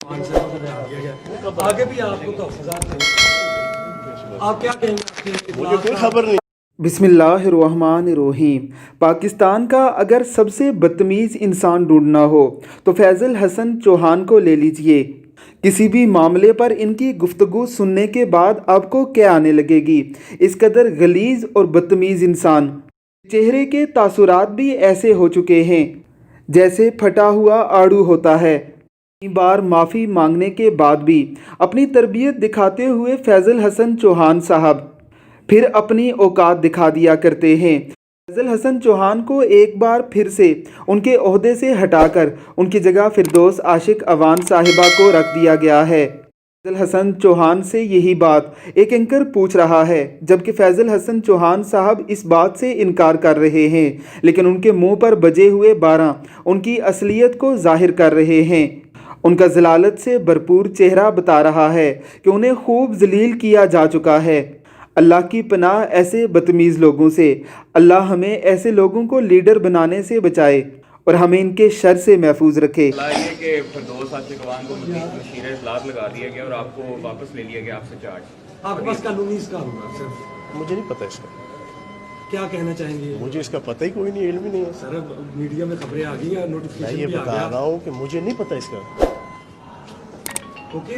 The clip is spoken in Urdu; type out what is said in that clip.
آگے بھی آپ کو تحفظات دیں، آپ کیا کہیں گے؟ مجھے کوئی خبر نہیں۔ بسم اللہ الرحمن الرحیم۔ پاکستان کا اگر سب سے بدتمیز انسان ڈھونڈنا ہو تو فیضل حسن چوہان کو لے لیجئے۔ کسی بھی معاملے پر ان کی گفتگو سننے کے بعد آپ کو کیا آنے لگے گی؟ اس قدر غلیظ اور بدتمیز انسان، چہرے کے تاثرات بھی ایسے ہو چکے ہیں جیسے پھٹا ہوا آڑو ہوتا ہے۔ کئی بار معافی مانگنے کے بعد بھی اپنی تربیت دکھاتے ہوئے فیضل حسن چوہان صاحب پھر اپنی اوقات دکھا دیا کرتے ہیں۔ فیضل حسن چوہان کو ایک بار پھر سے ان کے عہدے سے ہٹا کر ان کی جگہ فردوس عاشق اوان صاحبہ کو رکھ دیا گیا ہے۔ فیضل حسن چوہان سے یہی بات ایک اینکر پوچھ رہا ہے، جبکہ فیضل حسن چوہان صاحب اس بات سے انکار کر رہے ہیں، لیکن ان کے منہ پر بجے ہوئے بارہ ان کی اصلیت کو ظاہر کر رہے ہیں۔ ان کا ذلالت سے بھرپور چہرہ بتا رہا ہے کہ انہیں خوب ذلیل کیا جا چکا ہے۔ اللہ کی پناہ ایسے بدتمیز لوگوں سے۔ اللہ ہمیں ایسے لوگوں کو لیڈر بنانے سے بچائے اور ہمیں ان کے شر سے محفوظ رکھے۔ یہ کہ فردوس عاشق اوان کو مشیر اطلاعات لگا دیا گیا اور آپ کو واپس لے لیا گیا آپ سے چارج۔ آپ کے پاس قانونی اس کا ہوگا سر، مجھے نہیں پتہ اس کا، کیا کہنا چاہیں گے؟ مجھے اس کا پتہ ہی کوئی نہیں، علم ہی نہیں ہے سر میڈیا میں خبریں آ گئی ہیں، میں نوٹیفیکیشن یہ بھی آ بتا گیا۔ رہا ہوں کہ مجھے نہیں پتہ اس کا۔ اوکے